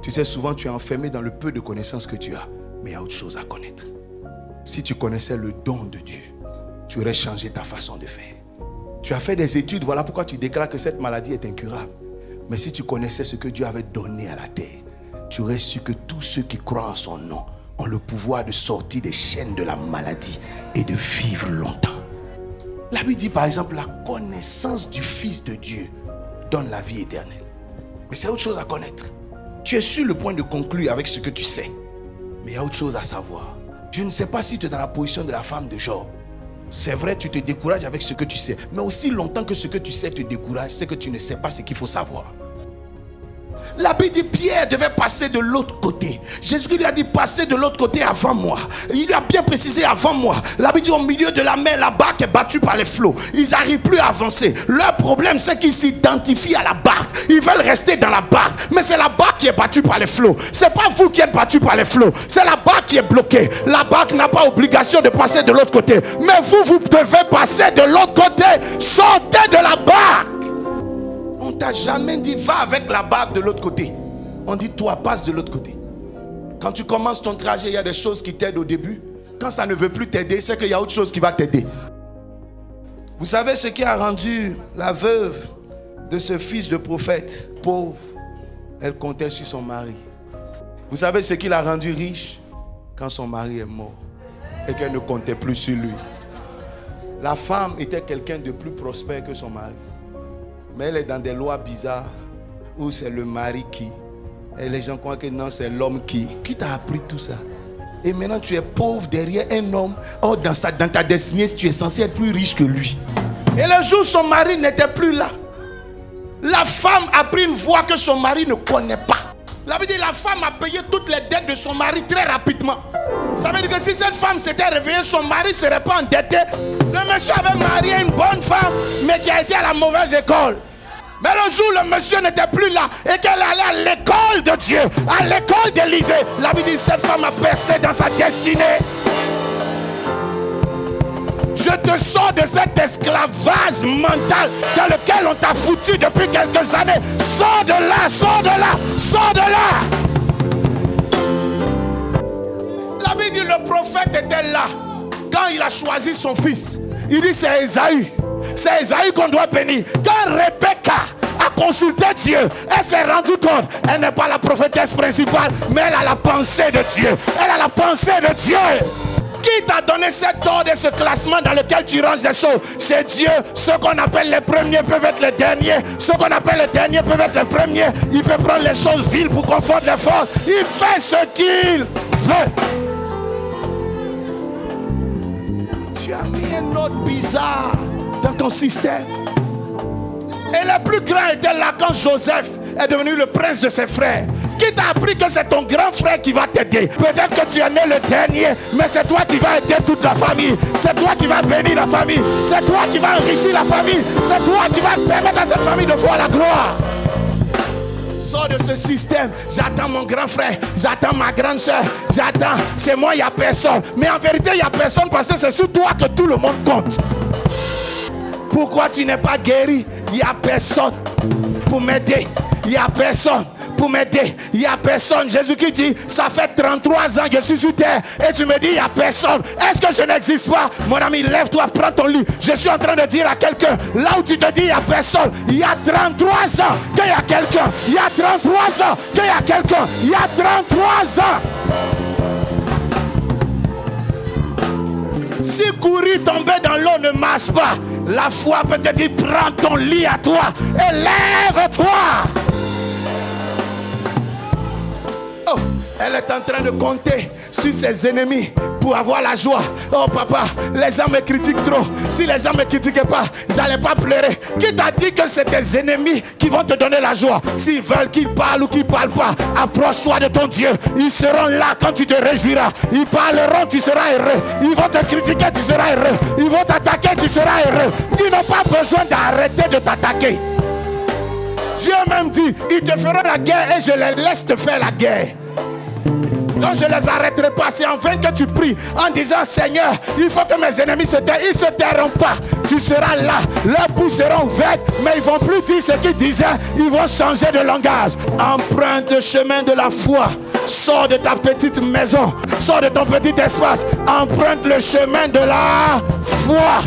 Tu sais, souvent tu es enfermé dans le peu de connaissances que tu as. Mais il y a autre chose à connaître. Si tu connaissais le don de Dieu, tu aurais changé ta façon de faire. Tu as fait des études, voilà pourquoi tu déclares que cette maladie est incurable. Mais si tu connaissais ce que Dieu avait donné à la terre, tu aurais su que tous ceux qui croient en son nom ont le pouvoir de sortir des chaînes de la maladie et de vivre longtemps. La Bible dit par exemple, la connaissance du Fils de Dieu donne la vie éternelle. Mais c'est autre chose à connaître. Tu es sur le point de conclure avec ce que tu sais. Mais il y a autre chose à savoir. Je ne sais pas si tu es dans la position de la femme de Job. C'est vrai, tu te décourages avec ce que tu sais. Mais aussi longtemps que ce que tu sais te décourage, c'est que tu ne sais pas ce qu'il faut savoir. La Bible dit Pierre devait passer de l'autre côté. Jésus lui a dit passer de l'autre côté avant moi. Il lui a bien précisé avant moi. La Bible dit au milieu de la mer, la barque est battue par les flots. Ils n'arrivent plus à avancer. Leur problème c'est qu'ils s'identifient à la barque. Ils veulent rester dans la barque. Mais c'est la barque qui est battue par les flots. C'est pas vous qui êtes battu par les flots. C'est la barque qui est bloquée. La barque n'a pas obligation de passer de l'autre côté. Mais vous devez passer de l'autre côté. Sortez de la barque. On t'a jamais dit va avec la barque de l'autre côté. On dit toi passe de l'autre côté. Quand tu commences ton trajet, il y a des choses qui t'aident au début. Quand ça ne veut plus t'aider, c'est qu'il y a autre chose qui va t'aider. Vous savez ce qui a rendu la veuve de ce fils de prophète pauvre? Elle comptait sur son mari. Vous savez ce qui l'a rendu riche? Quand son mari est mort et qu'elle ne comptait plus sur lui. La femme était quelqu'un de plus prospère que son mari. Mais elle est dans des lois bizarres où c'est le mari qui. Et les gens croient que non, c'est l'homme qui. Qui t'a appris tout ça? Et maintenant tu es pauvre derrière un homme. Or dans ta destinée, tu es censé être plus riche que lui. Et le jour où son mari n'était plus là, la femme a pris une voie que son mari ne connaît pas. La Bible dit la femme a payé toutes les dettes de son mari très rapidement. Ça veut dire que si cette femme s'était réveillée, son mari ne serait pas endetté. Le monsieur avait marié une bonne femme, mais qui a été à la mauvaise école. Mais le jour où le monsieur n'était plus là et qu'elle allait à l'école de Dieu, à l'école d'Élysée, la Bible dit cette femme a percé dans sa destinée. Je te sors de cet esclavage mental dans lequel on t'a foutu depuis quelques années. Sors de là, sors de là, sors de là. La Bible dit le prophète était là quand il a choisi son fils. Il dit c'est Esaü. C'est Esaü qu'on doit bénir. Quand Rebecca a consulté Dieu, elle s'est rendue compte. Elle n'est pas la prophétesse principale, mais elle a la pensée de Dieu. Elle a la pensée de Dieu. Qui t'a donné cet ordre et ce classement dans lequel tu ranges des choses? C'est Dieu. Ceux qu'on appelle les premiers peuvent être les derniers. Ceux qu'on appelle les derniers peuvent être les premiers. Il peut prendre les choses viles pour confondre les forces. Il fait ce qu'il veut. Tu as mis un ordre bizarre dans ton système. Et le plus grand était là quand Joseph est devenu le prince de ses frères. Qui t'a appris que c'est ton grand frère qui va t'aider? Peut-être que tu es né le dernier, mais c'est toi qui vas aider toute la famille. C'est toi qui vas bénir la famille. C'est toi qui vas enrichir la famille. C'est toi qui vas permettre à cette famille de voir la gloire. Sors de ce système. J'attends mon grand frère, j'attends ma grande soeur, j'attends. Chez moi, il n'y a personne. Mais en vérité, il n'y a personne parce que c'est sur toi que tout le monde compte. Pourquoi tu n'es pas guéri? Il n'y a personne pour m'aider. Il n'y a personne pour m'aider. Il n'y a personne. Jésus qui dit, ça fait 33 ans que je suis sur terre. Et tu me dis, il n'y a personne. Est-ce que je n'existe pas? Mon ami, lève-toi, prends ton lit. Je suis en train de dire à quelqu'un, là où tu te dis, il n'y a personne. Il y a 33 ans qu'il y a quelqu'un. Il y a 33 ans qu'il y a quelqu'un. Il y a 33 ans. Si courir, tomber dans l'eau ne marche pas, la foi peut te dire, prends ton lit à toi et lève-toi. Oh, elle est en train de compter sur ses ennemis pour avoir la joie. Oh papa, les gens me critiquent trop. Si les gens ne me critiquaient pas, j'allais pas pleurer. Qui t'a dit que c'est tes ennemis qui vont te donner la joie? S'ils veulent qu'ils parlent ou qu'ils ne parlent pas, approche-toi de ton Dieu. Ils seront là quand tu te réjouiras. Ils parleront, tu seras heureux. Ils vont te critiquer, tu seras heureux. Ils vont t'attaquer, tu seras heureux. Ils n'ont pas besoin d'arrêter de t'attaquer. Dieu même dit, ils te feront la guerre et je les laisse te faire la guerre. Donc je ne les arrêterai pas. C'est en vain que tu pries en disant Seigneur, il faut que mes ennemis se taisent. Ils ne se tairont pas. Tu seras là. Leurs bouches seront ouvertes, mais ils ne vont plus dire ce qu'ils disaient. Ils vont changer de langage. Emprunte le chemin de la foi. Sors de ta petite maison. Sors de ton petit espace. Emprunte le chemin de la foi.